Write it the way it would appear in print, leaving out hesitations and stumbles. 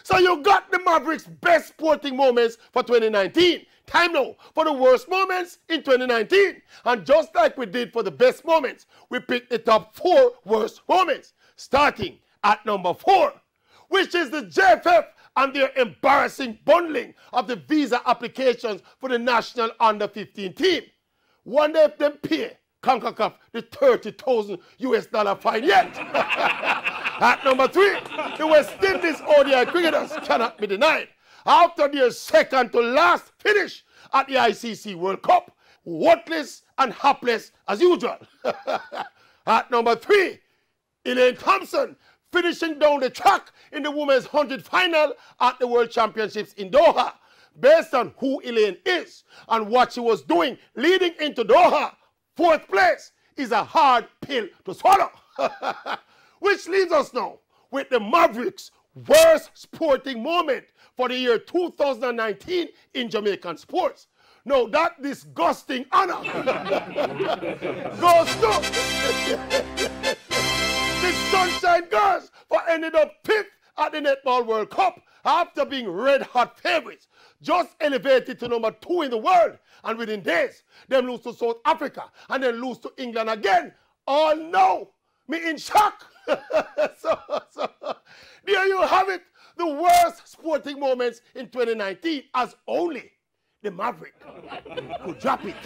So you got the Mavericks' best sporting moments for 2019. Time now for the worst moments in 2019. And just like we did for the best moments, we picked the top 4 worst moments, starting at number 4, which is the JFF and their embarrassing bundling of the visa applications for the national under-15 team. Wonder if them pay CONCACAF the $30,000 fine yet. At number 3, the West Indies ODI cricketers cannot be denied. After their second to last finish at the ICC World Cup, worthless and hapless as usual. At number 3, Elaine Thompson finishing down the track in the women's 100 final at the World Championships in Doha. Based on who Elaine is and what she was doing leading into Doha, 4th place is a hard pill to swallow. Which leaves us now with the Mavericks' worst sporting moment for the year 2019 in Jamaican sports. Now that disgusting honor goes to the Sunshine Girls for ending up 5th at the Netball World Cup after being red-hot favorites, just elevated to number 2 in the world, and within days, them lose to South Africa and then lose to England again. Oh no, me in shock. So there you have it, the worst sporting moments in 2019, as only the Maverick could drop it.